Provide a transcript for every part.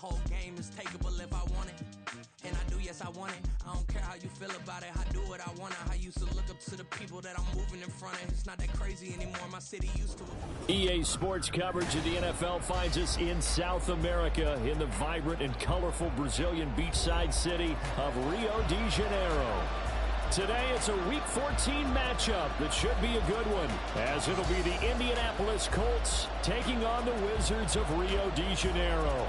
whole game is takeable if I want it. And I do, yes, I want it. I don't care how you feel about it. I do what I want. I used to look up to the people that I'm moving in front of. It's not that crazy anymore. My city used to it. EA Sports coverage of the NFL finds us in South America in the vibrant and colorful Brazilian beachside city of Rio de Janeiro. Today, it's a Week 14 matchup that should be a good one, as it'll be the Indianapolis Colts taking on the Wizards of Rio de Janeiro.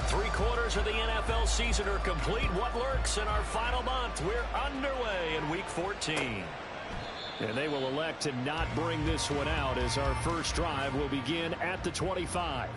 Three-quarters of the NFL season are complete. What lurks in our final month? We're underway in Week 14. And they will elect to not bring this one out, as our first drive will begin at the 25.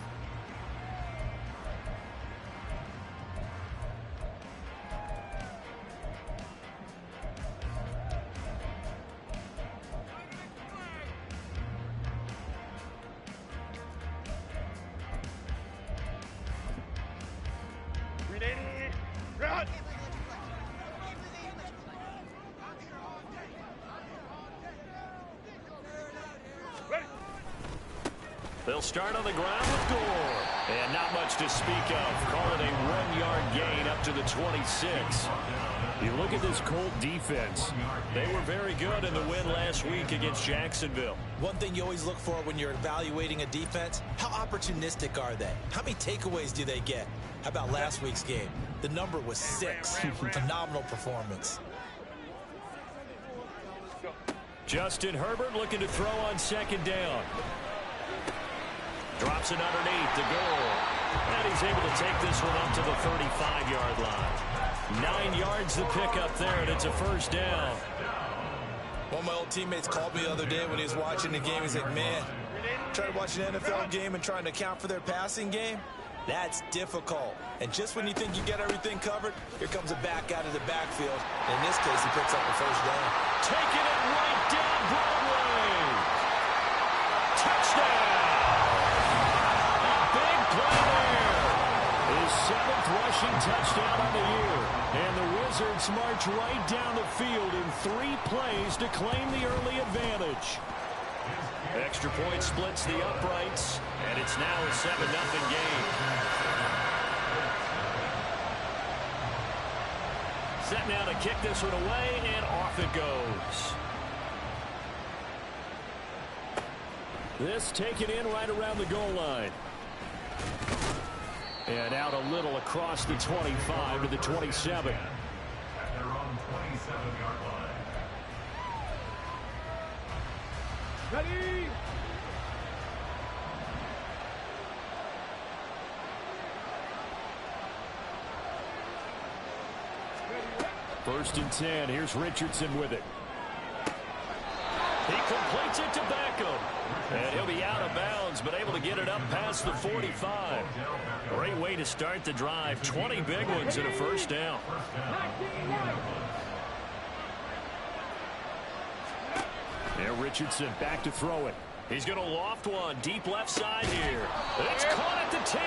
They'll start on the ground with Gore. And not much to speak of. Call it a 1-yard gain up to the 26. You look at this Colt defense. They were very good in the win last week against Jacksonville. One thing you always look for when you're evaluating a defense, how opportunistic are they? How many takeaways do they get? How about last week's game? The number was 6. Phenomenal performance. Justin Herbert looking to throw on second down. Drops it underneath the goal. And he's able to take this one up to the 35-yard line. 9 yards to pick up there, and it's a first down. One of my old teammates called me the other day when he was watching the game. He's like, man, trying to watch an NFL game and trying to account for their passing game, that's difficult. And just when you think you get everything covered, here comes a back out of the backfield. In this case, he picks up a first down. Taking it right down Broadway. Touchdown. His 7th rushing touchdown on the year. And the Wizards march right down the field in 3 plays to claim the early advantage. Extra point splits the uprights, and it's now a 7-0 game. Set now to kick this one away, and off it goes. This taken in right around the goal line. And out a little across the 25 to the 27. At their own 27-yard line. Ready? First and 10. Here's Richardson with it. He completes it to Beckham. And he'll be out of bounds, but able to get it up past the 45. Great way to start the drive. 20 big ones and a first down. There, Richardson back to throw it. He's going to loft one deep left side here. It's caught at the 10.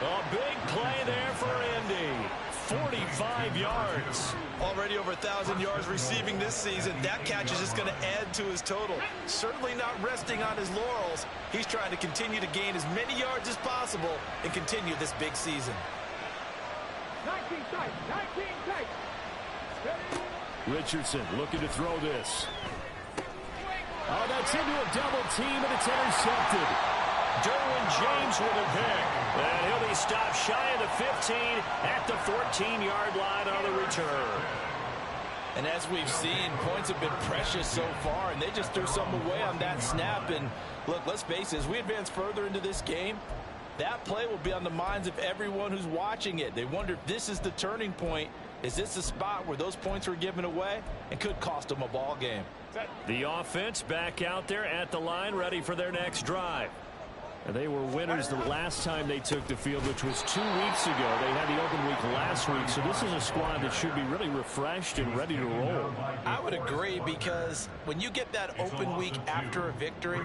A big play there for Indy. 45 yards. Already over 1,000 yards receiving this season. That catch is just going to add to his total. Certainly not resting on his laurels. He's trying to continue to gain as many yards as possible and continue this big season. 19 tight. Richardson looking to throw this. Oh, that's into a double team, and it's intercepted. Derwin James with a pick. And he'll be stopped shy of the 15 at the 14-yard line on the return. And as we've seen, points have been precious so far, and they just threw some away on that snap. And look, let's face it, as we advance further into this game, that play will be on the minds of everyone who's watching it. They wonder if this is the turning point. Is this the spot where those points were given away and could cost them a ball game? The offense back out there at the line, ready for their next drive. And they were winners the last time they took the field, which was 2 weeks ago. They had the open week last week, so this is a squad that should be really refreshed and ready to roll. I would agree, because when you get that open week after a victory,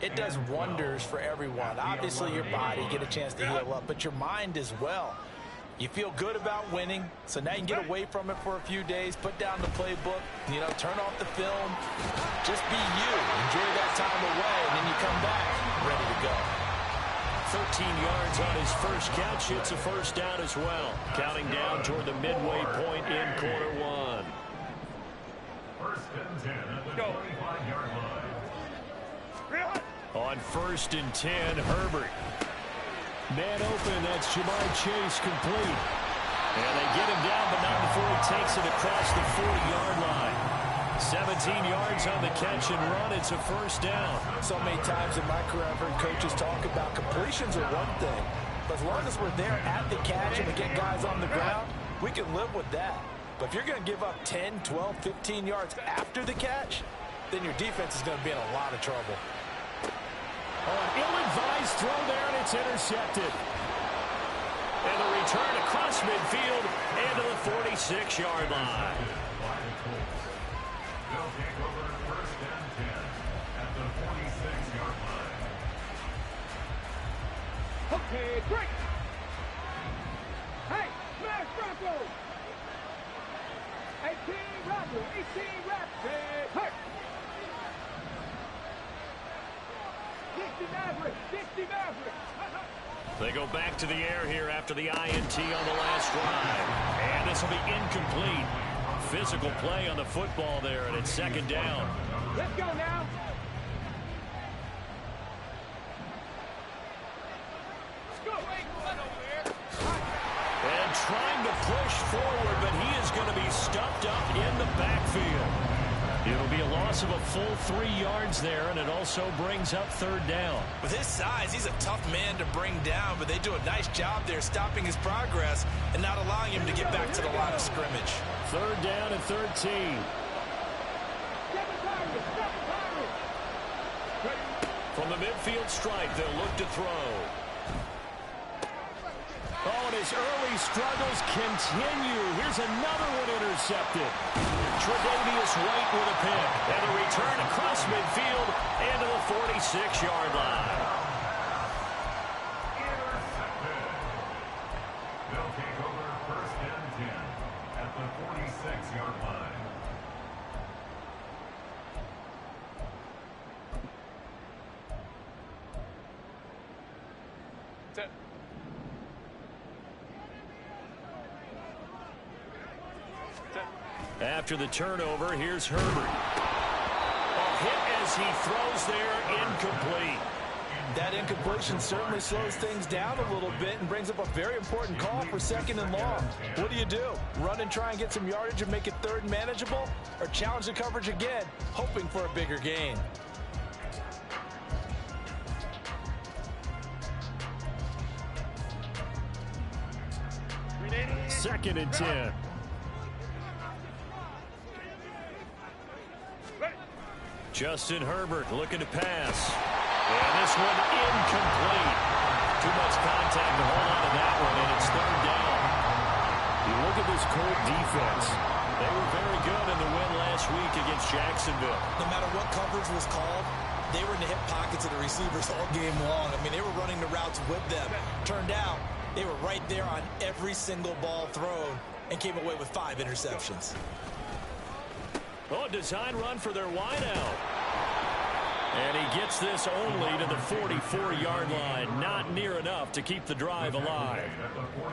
it does wonders for everyone. Obviously, your body, get a chance to heal up, but your mind as well. You feel good about winning, so now you can get away from it for a few days, put down the playbook, turn off the film, just be you. come back ready to go. 13 yards on his first catch. It's a first down as well. Counting down toward the midway point in quarter one. First and 10 at the 25-yard line. On first and 10, Herbert. Man open, that's Jamar Chase complete. And they get him down, but not before he takes it across the 40-yard line. 17 yards on the catch and run. It's a first down. So many times in my career I've heard coaches talk about completions are one thing, but as long as we're there at the catch and we get guys on the ground, we can live with that. But if you're going to give up 10, 12, 15 yards after the catch, then your defense is going to be in a lot of trouble. Ill-advised throw there, and it's intercepted. And the return across midfield and to the 46-yard line. They'll take over first and 10 at the 46-yard line. Okay, break. Hey, smash Bronco. 18 Raptor, 18 Raptor. Hey. 60 Maverick, 60 Maverick. They go back to the air here after the INT on the last drive. And this will be incomplete. Physical play on the football there, and it's second down. Let's go now. Let's go. And trying to push forward, but he is going to be stuffed up in the backfield. It'll be a loss of a full 3 yards there, and it also brings up third down. With his size, he's a tough man to bring down, but they do a nice job there stopping his progress and not allowing him to get back to the line of scrimmage. Third down and 13. From the midfield stripe, they'll look to throw. Oh, and his early struggles continue. Here's another one intercepted. Tre'Davious White with a pick. And a return across midfield and to the 46-yard line. Intercepted. They'll take over first and 10 at the 46-yard line. After the turnover, here's Herbert. A hit as he throws there, incomplete. That incompletion certainly slows things down a little bit and brings up a very important call for second and long. What do? Run and try and get some yardage and make it third and manageable? Or challenge the coverage again, hoping for a bigger gain? Second and 10. Justin Herbert looking to pass. And this one incomplete. Too much contact to hold on to that one, and it's third down. You look at this Colt defense. They were very good in the win last week against Jacksonville. No matter what coverage was called, they were in the hip pockets of the receivers all game long. I mean, they were running the routes with them. Turned out, they were right there on every single ball thrown and came away with 5 interceptions. Oh, a design run for their wideout. And he gets this only to the 44-yard line. Not near enough to keep the drive alive.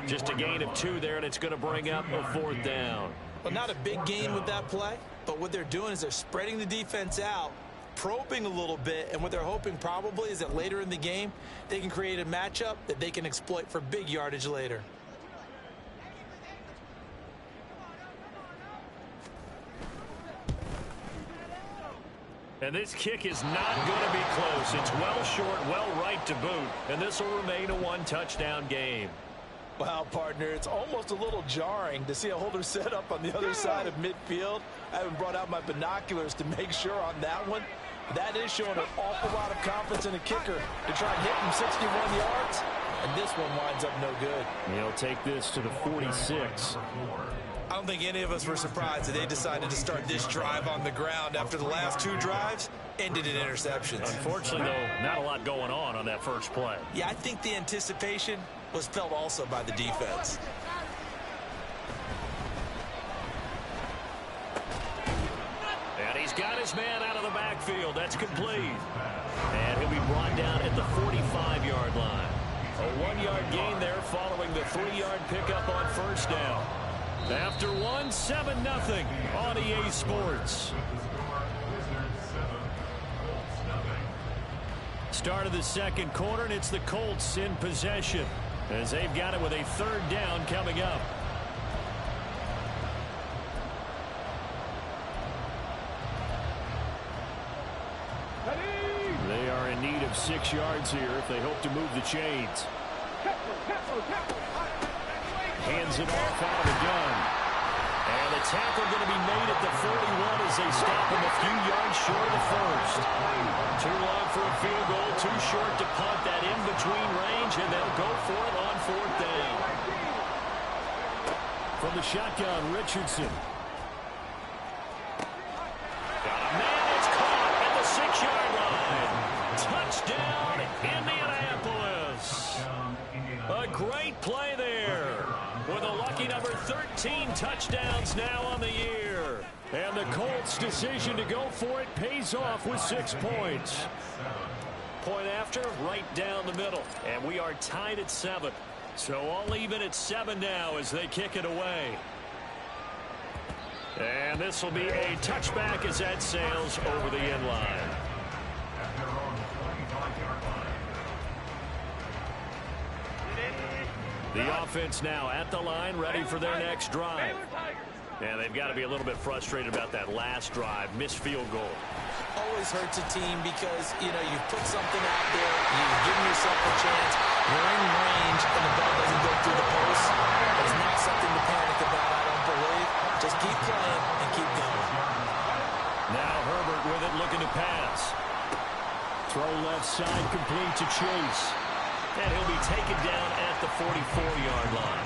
Just a gain of 2 there, and it's going to bring up a fourth down. Well, not a big gain with that play, but what they're doing is they're spreading the defense out, probing a little bit, and what they're hoping probably is that later in the game, they can create a matchup that they can exploit for big yardage later. And this kick is not going to be close. It's well short, well right to boot. And this will remain a 1-touchdown game. Wow, partner, it's almost a little jarring to see a holder set up on the other side of midfield. I haven't brought out my binoculars to make sure on that one. That is showing an awful lot of confidence in a kicker to try and hit him 61 yards. And this one winds up no good. He'll take this to the 46. I don't think any of us were surprised that they decided to start this drive on the ground after the last 2 drives ended in interceptions. Unfortunately, though, not a lot going on that first play. Yeah, I think the anticipation was felt also by the defense. And he's got his man out of the backfield. That's complete. And he'll be brought down at the 45-yard line. A 1-yard gain there following the 3-yard pickup on first down. After 1, 7-0 on EA Sports. Start of the second quarter, and it's the Colts in possession as they've got it with a 3rd down coming up. They are in need of 6 yards here if they hope to move the chains. Hands it off out of the gun. And the tackle going to be made at the 41 as they stop him a few yards short of the first. Too long for a field goal, too short to punt that in-between range, and they'll go for it on 4th down. From the shotgun, Richardson. Got a man that's caught at the 6-yard line. Touchdown, Indianapolis. A great play there. With a lucky number 13 touchdowns now on the year. And the Colts' decision to go for it pays off with 6 points. Point after, right down the middle. And we are tied at 7. So all even at 7 now as they kick it away. And this will be a touchback as that sails over the end line. The offense now at the line, ready for their next drive. And they've got to be a little bit frustrated about that last drive, missed field goal. Always hurts a team because, you know, you put something out there, you've given yourself a chance, you're in range, and the ball doesn't go through the post. It's not something to panic about, I don't believe. Just keep playing and keep going. Now Herbert with it, looking to pass. Throw left side, complete to Chase. And he'll be taken down at the 44-yard line.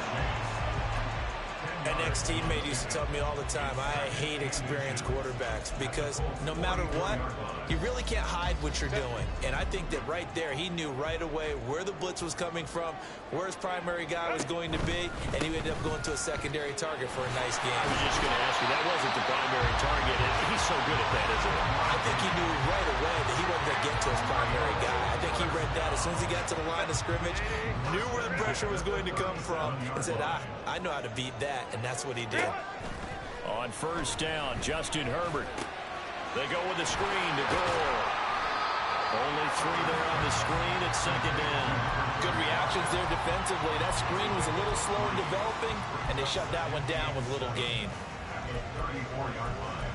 An ex-teammate used to tell me all the time, I hate experienced quarterbacks because no matter what, you really can't hide what you're doing. And I think that right there, he knew right away where the blitz was coming from, where his primary guy was going to be, and he ended up going to a secondary target for a nice game. I was just going to ask you, that wasn't the primary target. He's so good at that, isn't he? I think he knew right away that he wasn't going to get to his primary guy. I think he read that as soon as he got to the line of scrimmage, knew where the pressure was going to come from, and said, I know how to beat that. And that's what he did. On first down, Justin Herbert. They go with the screen to goal. Only 3 there on the screen at 2nd down. Good reactions there defensively. That screen was a little slow in developing, and they shut that one down with little gain. At the 34-yard line.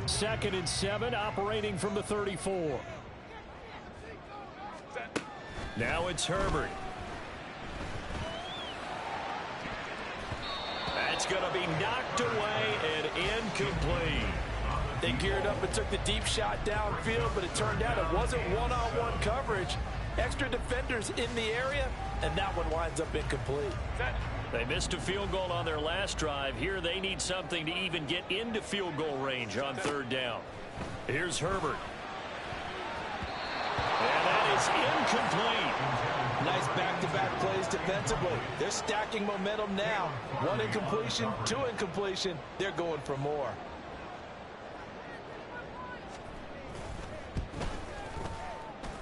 Second and 7, operating from the 34. Now it's Herbert. That's going to be knocked away and incomplete. They geared up and took the deep shot downfield, but it turned out it wasn't one-on-one coverage. Extra defenders in the area, and that one winds up incomplete. They missed a field goal on their last drive. Here they need something to even get into field goal range on 3rd down. Here's Herbert. And that is incomplete. Nice back-to-back plays defensively. They're stacking momentum now. 1 incompletion, 2 incompletion. They're going for more.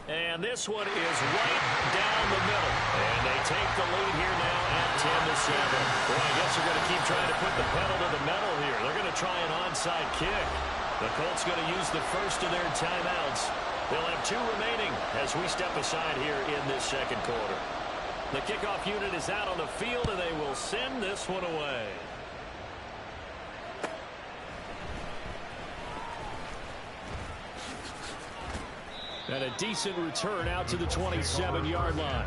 And this one is right down the middle. And they take the lead here now at 10-7. Well, I guess they're going to keep trying to put the pedal to the metal here. They're going to try an onside kick. The Colts going to use the first of their timeouts. They'll have 2 remaining as we step aside here in this second quarter. The kickoff unit is out on the field, and they will send this one away. And a decent return out to the 27-yard line.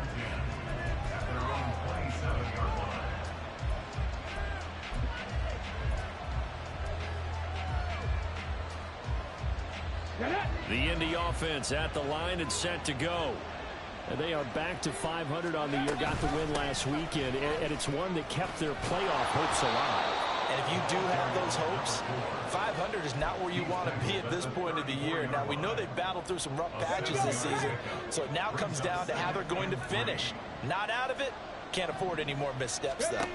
The Indy offense at the line and set to go. And they are back to 500 on the year. Got the win last weekend, and it's one that kept their playoff hopes alive. And if you do have those hopes, 500 is not where you want to be at this point of the year. Now, we know they've battled through some rough patches this season, so it now comes down to how they're going to finish. Not out of it. Can't afford any more missteps, though.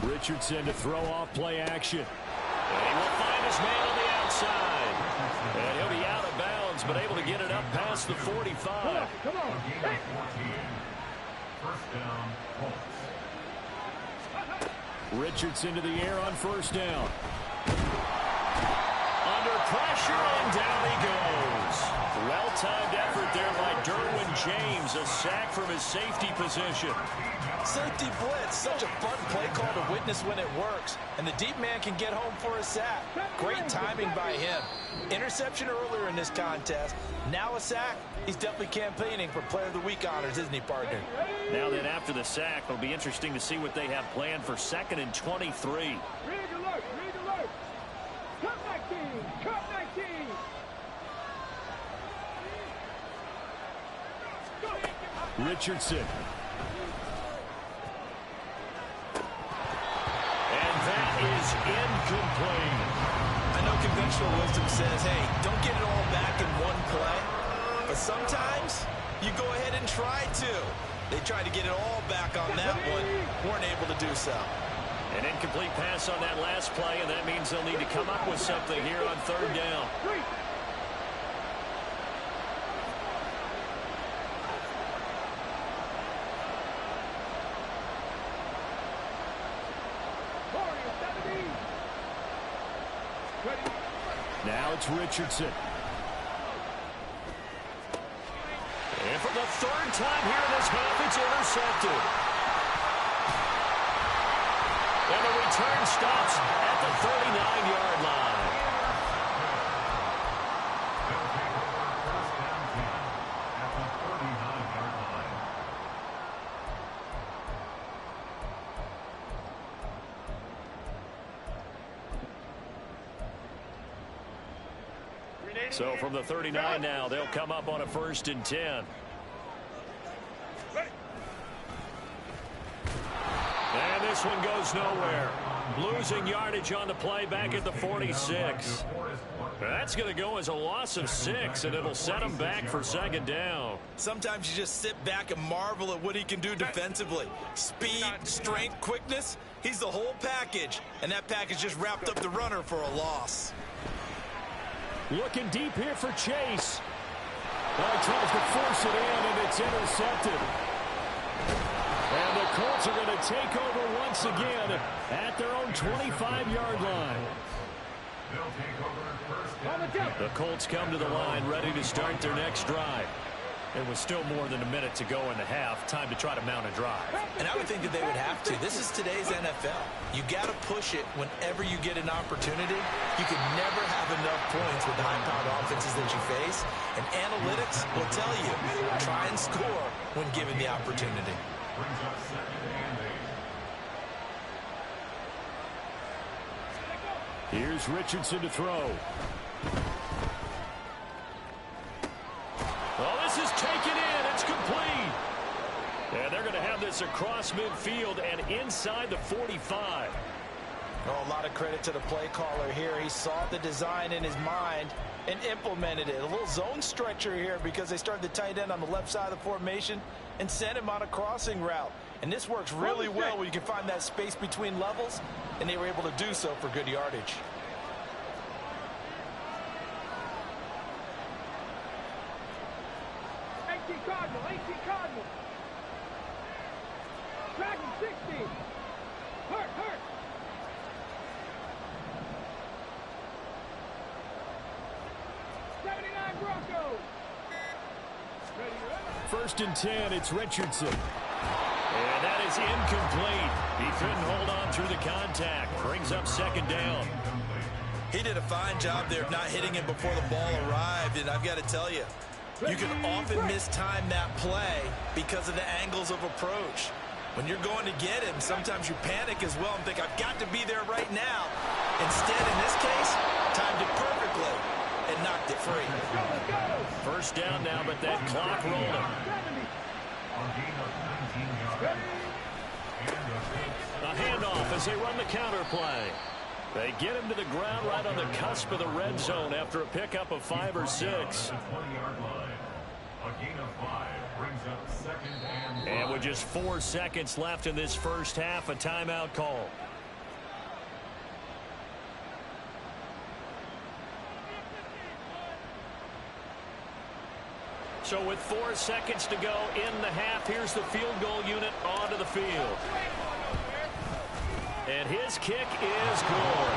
Richardson to throw off play action. And he will find his man on the outside. And he'll be out of bounds, but able to get it up past the 45. Come on. Hey. First down, Colts. Richardson to the air on first down. Under pressure, and down he goes. Well-timed effort there by Derwin James. A sack from his safety position. Safety blitz, such a fun play call to witness when it works. And the deep man can get home for a sack. Great timing by him. Interception earlier in this contest. Now a sack. He's definitely campaigning for Player of the Week honors, isn't he, partner? Now then, after the sack, it'll be interesting to see what they have planned for 2nd and 23. Rig alert. Rig alert. Cut 19. Cut 19. Richardson. And that is incomplete. I know conventional wisdom says, hey, don't get it all back in one play. But sometimes you go ahead and try to. They tried to get it all back on that one. Weren't able to do so. An incomplete pass on that last play, and that means they'll need to come up with something here on 3rd down. Now it's Richardson. And for the 3rd time here in this half, it's intercepted. And the return stops at the 39-yard line. They'll take over first down 10 at the 39-yard line. So from the 39 now, they'll come up on a 1st and 10. And this one goes nowhere. Losing yardage on the play back at the 46. That's going to go as a loss of 6, and it'll set them back for 2nd down. Sometimes you just sit back and marvel at what he can do defensively. Speed, strength, quickness. He's the whole package. And that package just wrapped up the runner for a loss. Looking deep here for Chase. Well, he tries to force it in, and it's intercepted. And the Colts are going to take over once again at their own 25-yard line. They'll take over first down. The Colts come to the line ready to start their next drive. There was still more than a minute to go in the half. Time to try to mount a drive. And I would think that they would have to. This is today's NFL. You got to push it whenever you get an opportunity. You can never have enough points with the high-powered offenses that you face. And analytics will tell you, try and score when given the opportunity. Brings up 2nd and 8. Here's Richardson to throw. Oh, this is taken in. It's complete. And they're going to have this across midfield and inside the 45. Oh, a lot of credit to the play caller here. He saw the design in his mind and implemented it. A little zone stretcher here because they started the tight end on the left side of the formation and sent him on a crossing route. And this works really well when you can find that space between levels, and they were able to do so for good yardage. Cardinal, 18 Cardinal. Dragon 60. Hurt. 79 Broncos. Ready. 1st and 10, it's Richardson. And that is incomplete. He couldn't hold on through the contact. Brings up 2nd down. He did a fine job there of not hitting him before the ball arrived, and I've got to tell you, you can often mistime that play because of the angles of approach. When you're going to get him, sometimes you panic as well and think, I've got to be there right now. Instead, in this case, timed it perfectly and knocked it free. 1st down now, but that clock rolling. A gain of 19 yards. A handoff as they run the counter play. They get him to the ground right on the cusp of the red zone after a pickup of 5 or 6. 20-yard line. A gain of 5 brings up 2nd and 5. And with just 4 seconds left in this first half, a timeout call. So with 4 seconds to go in the half, here's the field goal unit onto the field. And his kick is good.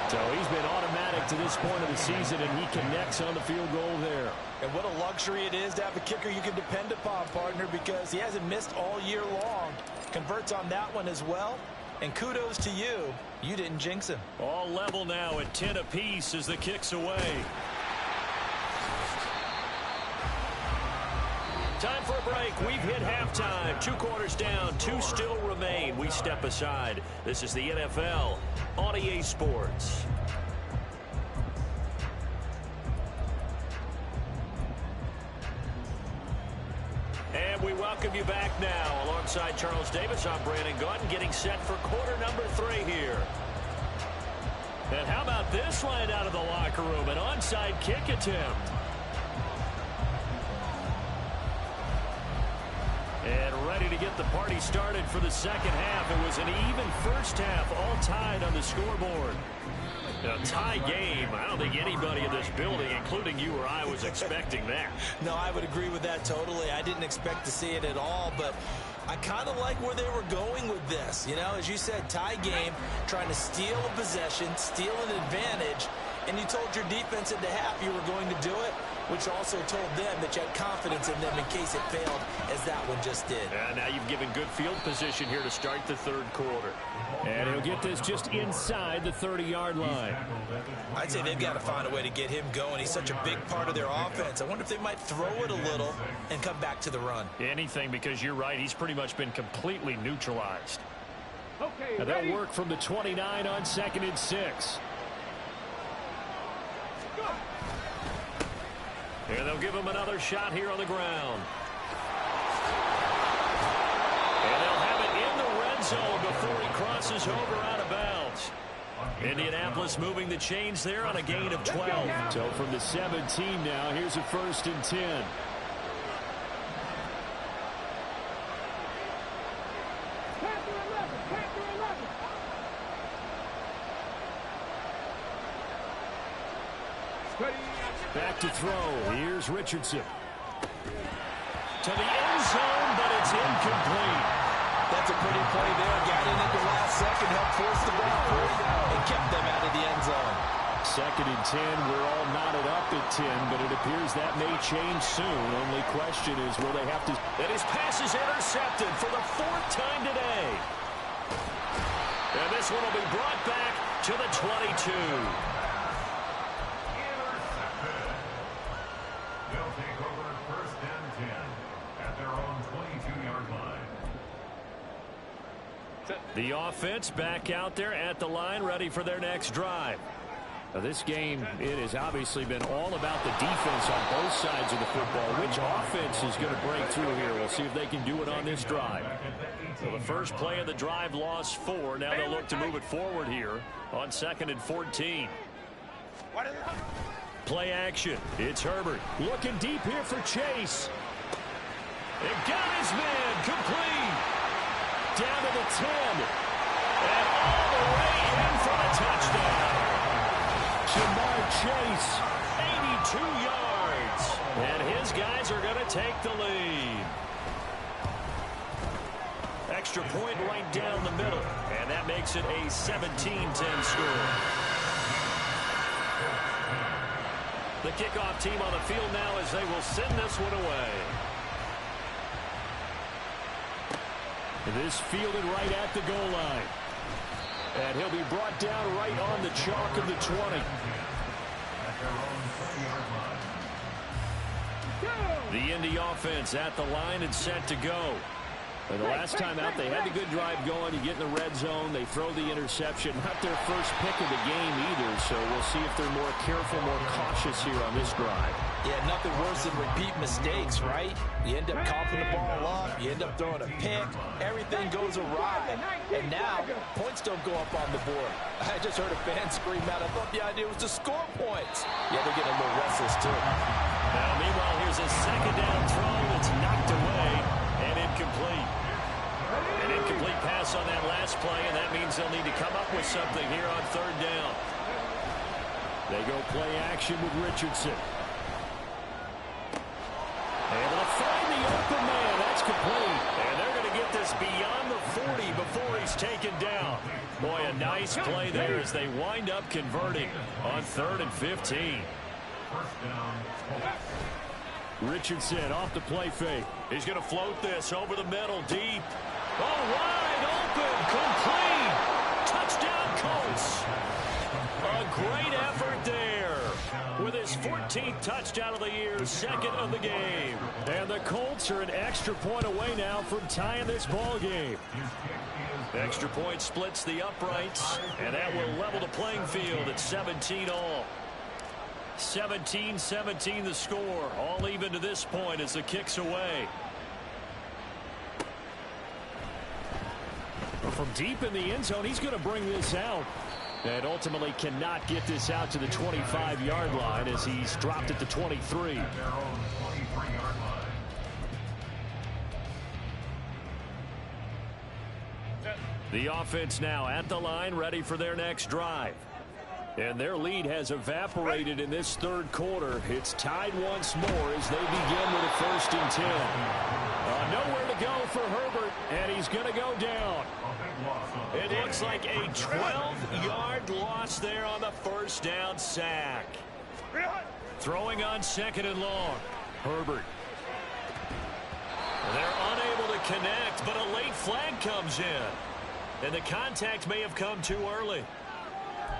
So he's been automatic to this point of the season, and he connects on the field goal there. And what a luxury it is to have a kicker you can depend upon, partner, because he hasn't missed all year long. Converts on that one as well. And kudos to you. You didn't jinx him. All level now at 10 apiece as the kick's away. Time for a break. We've hit halftime. 2 quarters down. 2 still remain. We step aside. This is the NFL on EA Sports. And we welcome you back now. Alongside Charles Davis, I'm Brandon Gaudin, getting set for quarter number 3 here. And how about this line out of the locker room? An onside kick attempt. And ready to get the party started for the second half. It was an even first half, all tied on the scoreboard. A tie game. I don't think anybody in this building, including you or I, was expecting that. No, I would agree with that totally. I didn't expect to see it at all, but I kind of like where they were going with this. You know, as you said, tie game, trying to steal a possession, steal an advantage, and you told your defense at the half you were going to do it, which also told them that you had confidence in them in case it failed, as that one just did. And now you've given good field position here to start the third quarter. And he'll get this just inside the 30-yard line. I'd say they've got to find a way to get him going. He's such a big part of their offense. I wonder if they might throw it a little and come back to the run. Anything, because you're right. He's pretty much been completely neutralized. Okay, And they'll work from the 29 on 2nd and 6. And they'll give him another shot here on the ground. And they'll have it in the red zone before he crosses over out of bounds. Indianapolis moving the chains there on a gain of 12. So from the 17 now, here's a 1st and 10. Back to throw. Here's Richardson. To the end zone, but it's incomplete. That's a pretty play there. Got in at the last second, helped force the ball through, and kept them out of the end zone. 2nd and 10. We're all knotted up at 10, but it appears that may change soon. Only question is, will they have to... And his pass is intercepted for the 4th time today. And this one will be brought back to the 22. They'll take over 1st and 10 at their own 22-yard line. The offense back out there at the line, ready for their next drive. Now this game, it has obviously been all about the defense on both sides of the football. Which offense is going to break through here? We'll see if they can do it on this drive. So the first play of the drive lost 4. Now they'll look to move it forward here on 2nd and 14. Play action. It's Herbert looking deep here for Chase. It got his man complete. Down to the 10. And all the way in for a touchdown. Jamar Chase, 82 yards. And his guys are going to take the lead. Extra point right down the middle. And that makes it a 17-10 score. The kickoff team on the field now as they will send this one away. This fielded right at the goal line. And he'll be brought down right on the chalk of the 20. The Indy offense at the line and set to go. And the last time out, they had the good drive going. You get in the red zone. They throw the interception. Not their first pick of the game either, so we'll see if they're more careful, more cautious here on this drive. Yeah, nothing worse than repeat mistakes, right? You end up coughing the ball up. You end up throwing a pick. Everything goes awry. And now, points don't go up on the board. I just heard a fan scream out. I thought the idea was to score points. Yeah, they're getting a little restless, too. Now, meanwhile, here's a 2nd down throw that's knocked away. Incomplete pass on that last play, and that means they'll need to come up with something here on third down. They go play action with Richardson. Able to find the open man. That's complete. And they're going to get this beyond the 40 before he's taken down. Boy, a nice play there as they wind up converting on 3rd and 15. Richardson off the play fake. He's going to float this over the middle, deep. Oh, wide open, complete. Touchdown, Colts. A great effort there with his 14th touchdown of the year, second of the game. And the Colts are an extra point away now from tying this ball game. Extra point splits the uprights, and that will level the playing field at 17 all. 17-17 the score, all even to this point as the kick's away. From deep in the end zone, he's going to bring this out. And ultimately cannot get this out to the 25-yard line as he's dropped at the 23. The offense now at the line, ready for their next drive. And their lead has evaporated in this third quarter. It's tied once more as they begin with a 1st and 10. Nowhere to go for Herbert, and he's going to go down. It looks like a 12-yard loss there on the first down sack. Throwing on 2nd and long. Herbert. They're unable to connect, but a late flag comes in. And the contact may have come too early.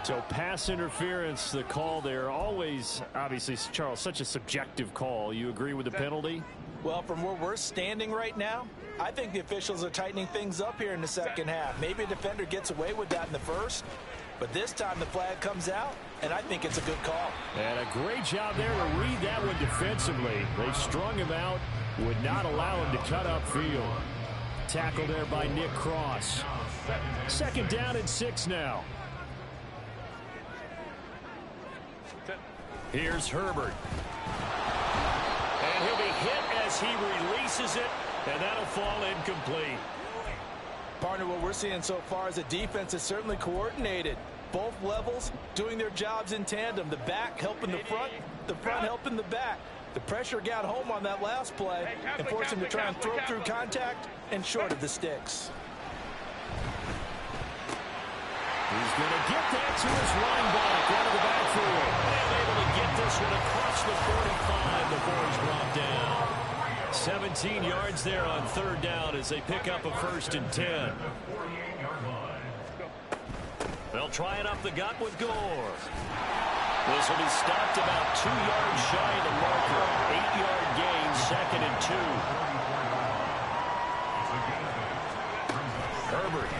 So pass interference, the call there. Always, obviously, Charles, such a subjective call. You agree with the penalty? Well, from where we're standing right now, I think the officials are tightening things up here in the second half. Maybe a defender gets away with that in the first, but this time the flag comes out, and I think it's a good call. And a great job there to read that one defensively. They strung him out, would not allow him to cut upfield. Tackle there by Nick Cross. 2nd down and 6 now. Here's Herbert. And he'll be hit as he releases it, and that'll fall incomplete. Partner, what we're seeing so far is a defense that's certainly coordinated. Both levels doing their jobs in tandem. The back helping the front helping the back. The pressure got home on that last play and forced him to try and throw through contact and short of the sticks. He's going to get that to his running back out of the backfield. And able to get this one across the 45 before he's brought down. 17 yards there on 3rd down as they pick up a 1st and 10. They'll try it up the gut with Gore. This will be stopped about 2 yards shy of the marker. 8-yard gain, 2nd and 2. Herbert.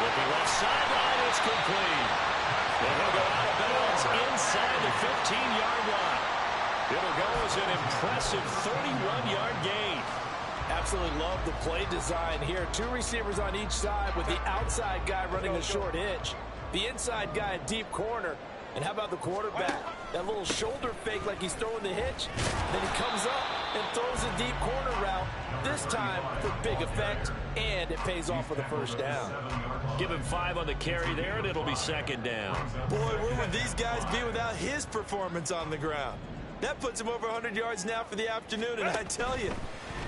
Looking left sideline, it's complete. And he'll go out of bounds inside the 15-yard line. It'll go as an impressive 31-yard gain. Absolutely love the play design here. 2 receivers on each side with the outside guy running a short hitch. The inside guy a deep corner. And how about the quarterback? That little shoulder fake like he's throwing the hitch. Then he comes up and throws a deep corner route. This time for big effect, and it pays off for the 1st down. Give him 5 on the carry there, and it'll be 2nd down. Boy, where would these guys be without his performance on the ground? That puts him over 100 yards now for the afternoon, and I tell you,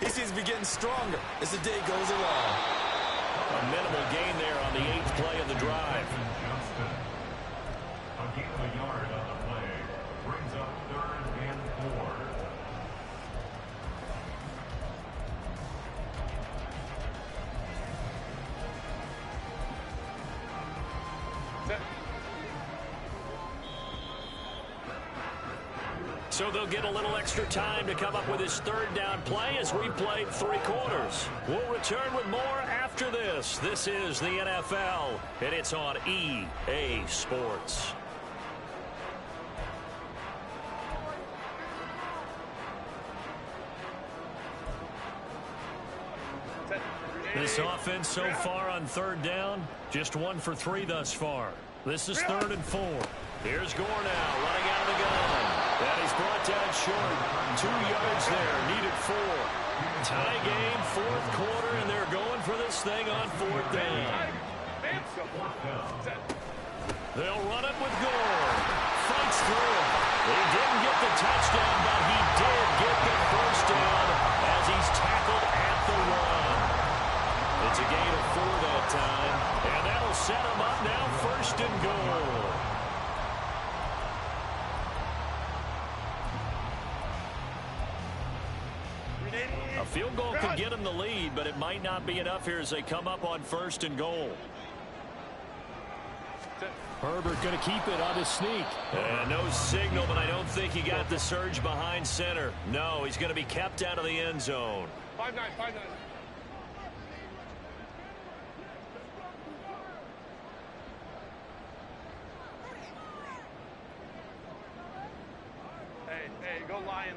he seems to be getting stronger as the day goes along. A minimal gain there on the 8th play of the drive. A yard on the play brings up 3rd and 4. So they'll get a little extra time to come up with his 3rd down play as we played 3 quarters. We'll return with more after this. This is the NFL, and it's on EA Sports. This offense so far on 3rd down, just 1 for 3 thus far. This is 3rd and 4. Here's Gore now, running out of the gun. And he's brought down short. 2 yards there, needed 4. tie game, fourth quarter, and they're going for this thing on fourth down. They'll run it with Gore. Fights through it. He didn't get the touchdown, but he did get the first down as he's tackled at the 1. It's a gain of 4 that time, and that'll set him up now first and goal. A field goal could get him the lead, but it might not be enough here as they come up on first and goal. Herbert going to keep it on his sneak. No signal, but I don't think he got the surge behind center. No, he's going to be kept out of the end zone. 5-9, 5-9. Hey, go Lion.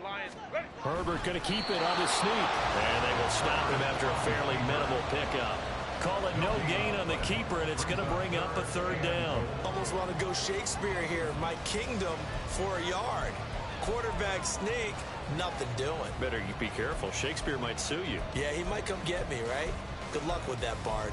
Herbert going to keep it on his sneak. And they will stop him after a fairly minimal pickup. Call it no gain on the keeper, and it's going to bring up a third down. Almost want to go Shakespeare here. My kingdom for a yard. Quarterback sneak, nothing doing. Better be careful. Shakespeare might sue you. Yeah, he might come get me, right? Good luck with that, Bard.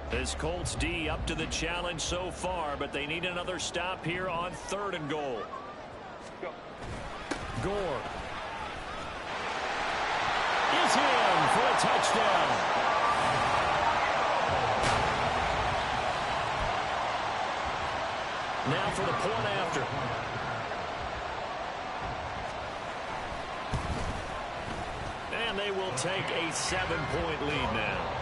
This Colts D up to the challenge so far, but they need another stop here on third and goal. Go. Gore is in for a touchdown. Now for the point after. And they will take a 7-point lead now.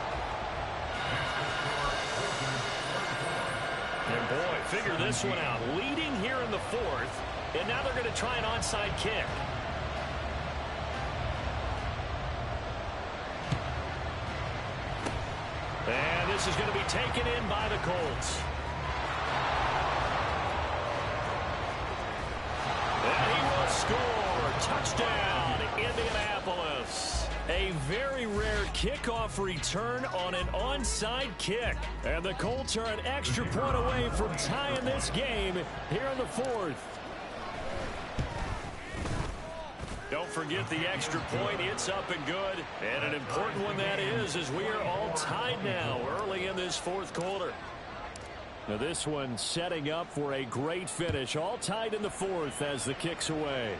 And boy, figure this one out. Leading here in the fourth, and now they're going to try an onside kick. And this is going to be taken in by the Colts. And he will score. Touchdown, Indianapolis. A very rare kickoff return on an onside kick. And the Colts are an extra point away from tying this game here in the fourth. Don't forget the extra point. It's up and good. And an important one that is, as we are all tied now early in this fourth quarter. Now this one setting up for a great finish. All tied in the fourth as the kick's away.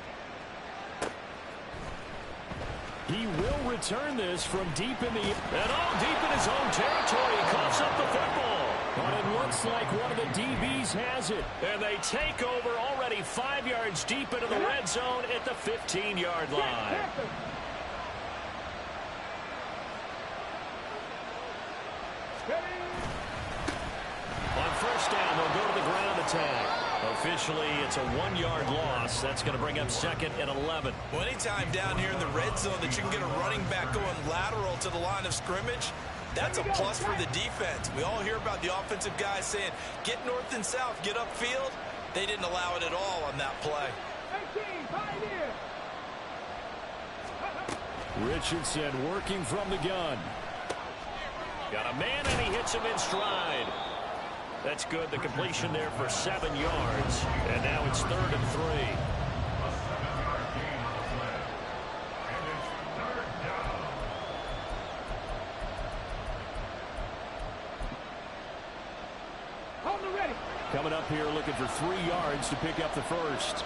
He will return this from deep in the... And deep in his own territory. He coughs up the football. But it looks like one of the DBs has it. And they take over already 5 yards deep into the red zone at the 15-yard line. On first down, they'll go to the ground attack. Officially, it's a 1-yard loss. That's going to bring up second and 11. Well, anytime down here in the red zone that you can get a running back going lateral to the line of scrimmage, that's a plus for the defense. We all hear about the offensive guys saying, get north and south, get upfield. They didn't allow it at all on that play. 18, Richardson working from the gun. Got a man, and he hits him in stride. That's good. The completion there for 7 yards. And now it's 3rd and 3. A 7-yard gain on the play. And it's 3rd down. Hold it ready. Coming up here looking for 3 yards to pick up the first.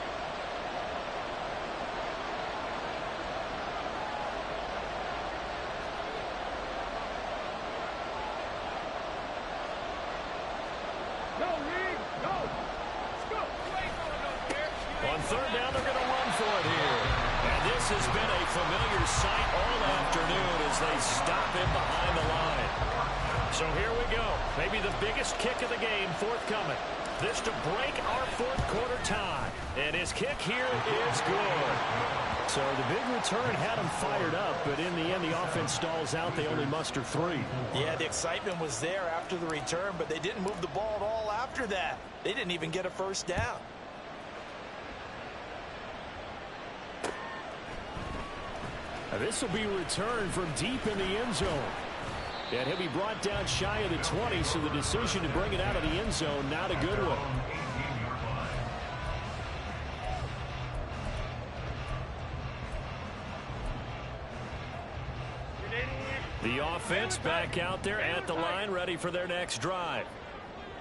On third down, they're going to run for it here. And this has been a familiar sight all afternoon as they stop him behind the line. So here we go. Maybe the biggest kick of the game forthcoming. This to break our fourth quarter tie. And his kick here is good. So the big return had him fired up, but in the end, the offense stalls out. They only muster 3. Yeah, the excitement was there after the return, but they didn't move the ball at all after that. They didn't even get a first down. Now this will be returned from deep in the end zone. And he'll be brought down shy of the 20, so the decision to bring it out of the end zone, not a good one. The offense back out there at the line, ready for their next drive.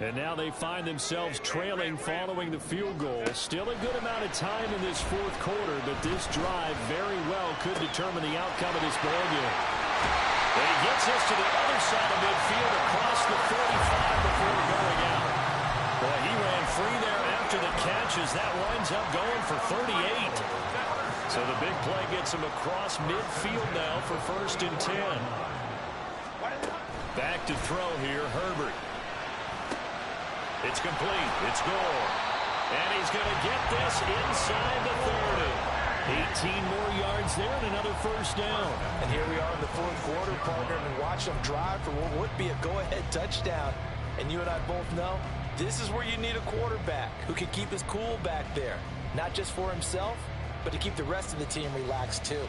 And now they find themselves trailing following the field goal. Still a good amount of time in this fourth quarter, but this drive very well could determine the outcome of this ball game. And he gets us to the other side of midfield across the 45 before going out. Boy, he ran free there after the catch as that winds up going for 38. So the big play gets him across midfield now for 1st and 10. Back to throw here, Herbert. It's complete. It's goal. And he's going to get this inside the 30. 18 more yards there and another first down. And here we are in the fourth quarter, partner, and watch them drive for what would be a go-ahead touchdown. And you and I both know this is where you need a quarterback who can keep his cool back there. Not just for himself, but to keep the rest of the team relaxed too.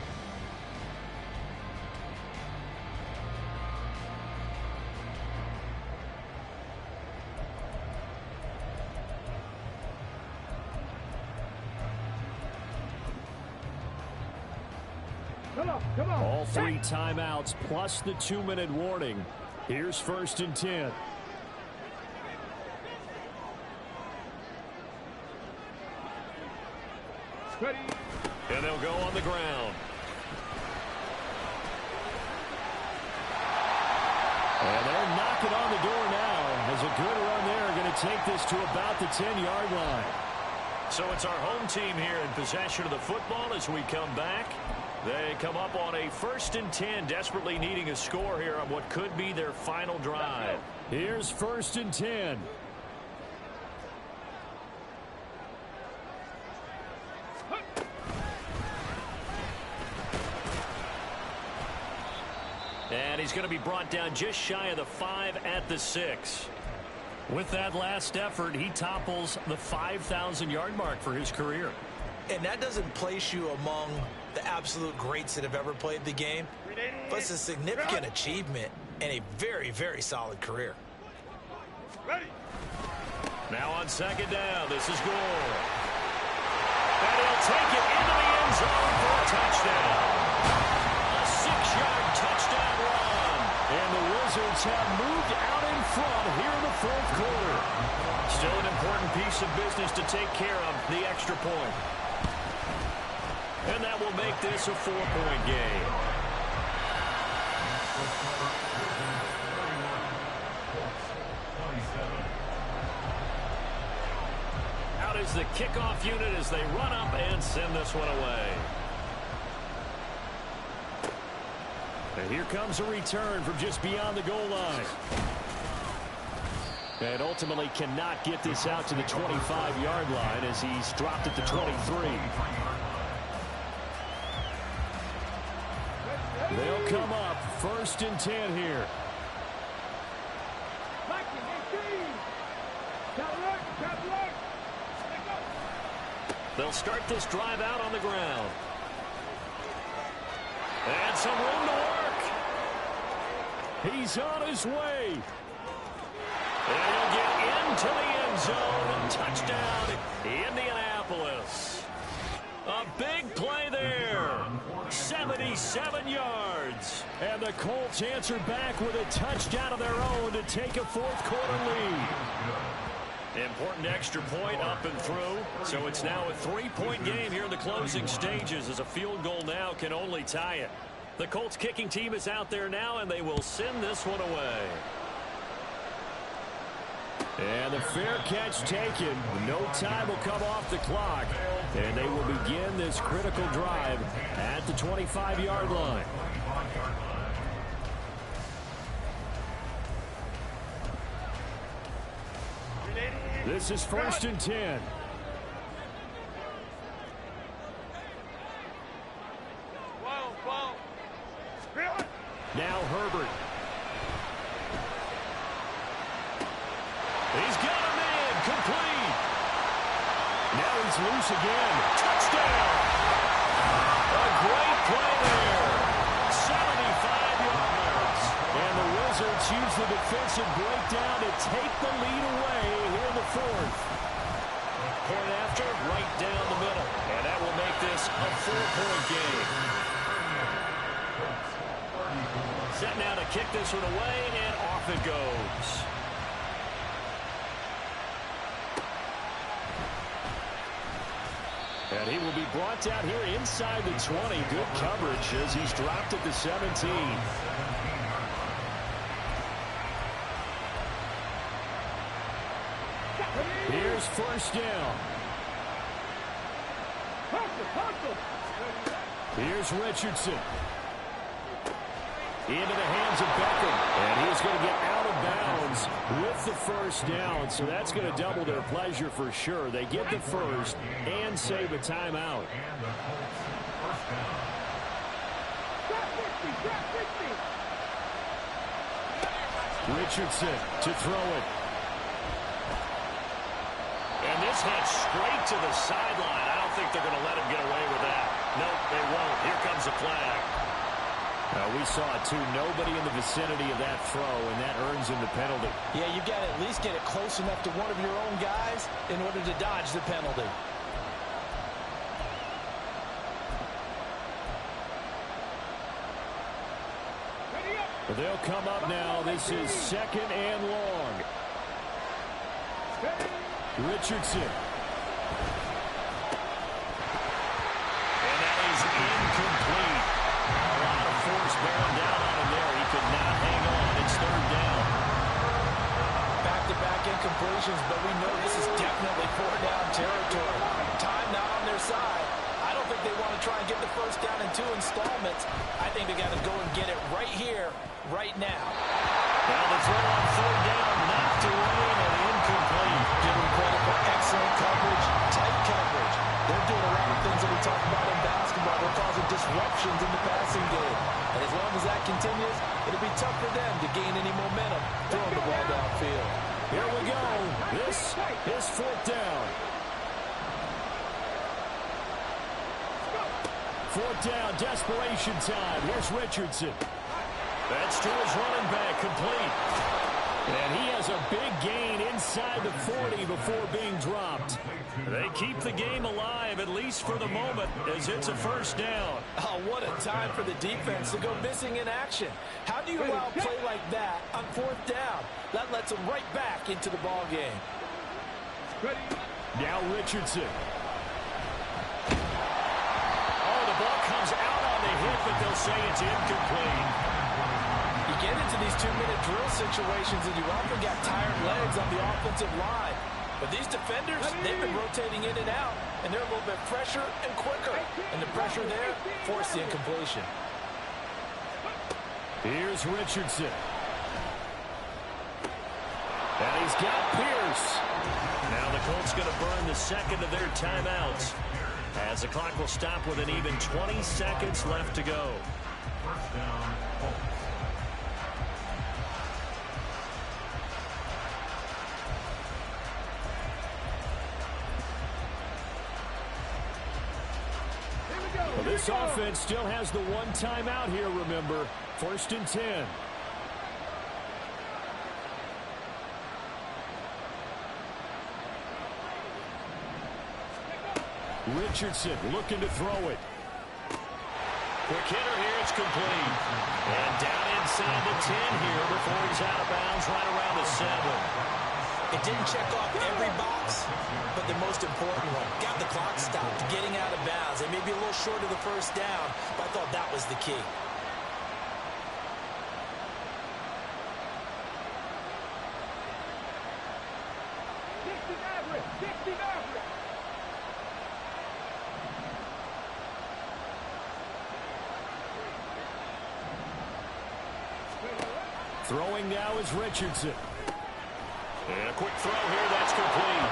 Come on. All 3 timeouts plus the 2-minute warning. Here's 1st and 10. Ready. And they'll go on the ground. And they're knocking on the door now as a good run there. Going to take this to about the 10-yard line. So it's our home team here in possession of the football as we come back. They come up on a 1st and 10, desperately needing a score here on what could be their final drive. Here's 1st and 10. And he's going to be brought down just shy of the 5 at the 6. With that last effort, he topples the 5,000-yard mark for his career. And that doesn't place you among the absolute greats that have ever played the game, but it's a significant achievement and a very, very solid career. Ready. Now on 2nd down, this is goal. And he'll take it into the end zone for a touchdown. A 6-yard touchdown run. And the Wizards have moved out in front here in the fourth quarter. Still an important piece of business to take care of, the extra point. And that will make this a 4-point game. Out is the kickoff unit as they run up and send this one away. And here comes a return from just beyond the goal line. And ultimately cannot get this out to the 25-yard line as he's dropped at the 23. They'll come up 1st and 10 here. They'll start this drive out on the ground. And some room to work. He's on his way. And he'll get into the end zone. Touchdown, Indianapolis. A big play there. 77 yards. And the Colts answer back with a touchdown of their own to take a fourth quarter lead. Important extra point up and through. So it's now a 3-point game here in the closing stages as a field goal now can only tie it. The Colts kicking team is out there now, and they will send this one away. And the fair catch taken. No time will come off the clock. And they will begin this critical drive at the 25-yard line. This is 1st and 10. Now Herbert. He's got him in. Complete. Now he's loose again. Touchdown. A great play there. 75 yards. And the Wizards use the defensive breakdown to take the lead away here in the fourth. Point after, right down the middle. And that will make this a 4-point game. Set now to kick this one away, and off it goes. And he will be brought down here inside the 20. Good coverage as he's dropped at the 17. Here's first down. Here's Richardson. Into the hands of Beckham. And he's going to get out of bounds with the first down. So that's going to double their pleasure for sure. They get the first and save a timeout. Richardson to throw it. And this head straight to the sideline. I don't think they're going to let him get away with that. Nope, they won't. Here comes a flag. We saw it, too. Nobody in the vicinity of that throw, and that earns him the penalty. Yeah, you've got to at least get it close enough to one of your own guys in order to dodge the penalty. They'll come up now. This is second and long. Richardson. And that is incomplete. A lot of force bearing down on him there. He could not hang on. It's third down. Back-to-back incompletions, but we know this is definitely four-down territory. Time not on their side. I don't think they want to try and get the first down in 2 installments. I think they got to go and get it right here, right now. Now the throw on third down, knocked away and incomplete. Give them credit for excellent coverage, tight coverage. They're doing a lot of things that we talk about in basketball. They're causing disruptions in the passing game. And as long as that continues, it'll be tough for them to gain any momentum throwing the ball downfield. Here we go. This is fourth down. Fourth down, desperation time. Here's Richardson. That's to his running back, complete. And he has a big gain inside the 40 before being dropped. They keep the game alive, at least for the moment, as it's a first down. Oh, what a time for the defense to go missing in action. How do you allow a play like that on fourth down? That lets them right back into the ball game. Now Richardson. Oh, the ball comes out on the hit, but they'll say it's incomplete. You get into these 2-minute drill situations and you often got tired legs on the offensive line. But these defenders, they've been rotating in and out, and they're a little bit fresher and quicker. And the pressure there forced the incompletion. Here's Richardson. And he's got Pierce. Now the Colts going to burn the second of their timeouts, as the clock will stop with an even 20 seconds left to go. First down, Colts. Well, this offense still has the one timeout here, remember. First and 10. Richardson looking to throw it. Quick hitter here, it's complete. And down inside the 10 here before he's out of bounds right around the 7. It didn't check off every box, but the most important one. Got the clock stopped, getting out of bounds. It may be a little short of the first down, but I thought that was the key. Throwing now is Richardson. And a quick throw here, that's complete.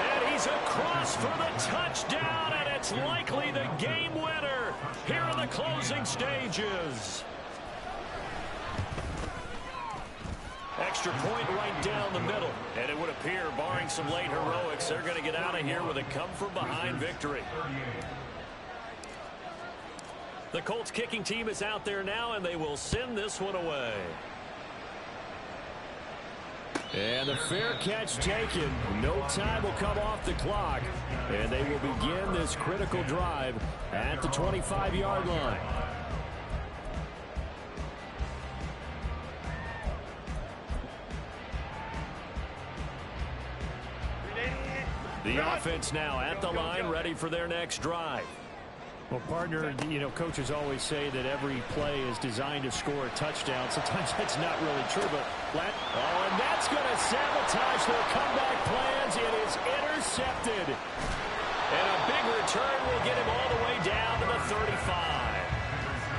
And he's across for the touchdown, and it's likely the game winner here in the closing stages. Extra point right down the middle. And it would appear, barring some late heroics, they're going to get out of here with a come-from-behind victory. The Colts kicking team is out there now, and they will send this one away. And the fair catch taken. No time will come off the clock. And they will begin this critical drive at the 25-yard line. The offense now at the line, ready for their next drive. Well, partner, you know, coaches always say that every play is designed to score a touchdown. Sometimes that's not really true, but and that's going to sabotage their comeback plans. It is intercepted. And a big return will get him all the way down to the 35.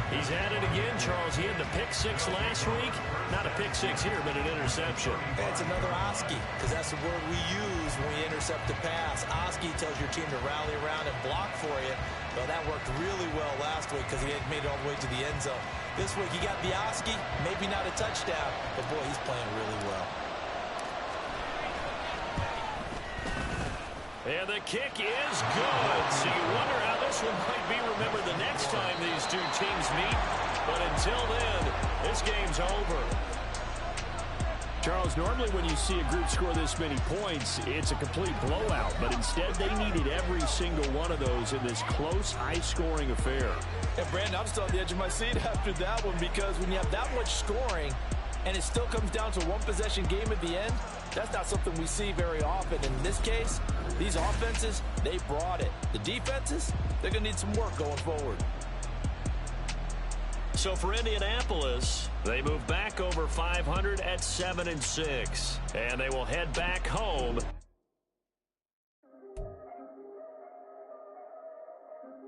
He's had it again, Charles. He had the pick six last week. Not a pick six here, but an interception. That's another Oski, because that's the word we use when we intercept the pass. Oski tells your team to rally around and block for you. Well, that worked really well last week because he had made it all the way to the end zone. This week he got the Oski, maybe not a touchdown, but boy, he's playing really well. And the kick is good. So you wonder how this one might be remembered the next time these two teams meet. But until then, this game's over. Charles, normally when you see a group score this many points, it's a complete blowout. But instead, they needed every single one of those in this close, high-scoring affair. And, Brandon, I'm still on the edge of my seat after that one because when you have that much scoring and it still comes down to a one-possession game at the end, that's not something we see very often. In this case, these offenses, they brought it. The defenses, they're going to need some work going forward. So for Indianapolis, they move back over 500 at 7-6. And they will head back home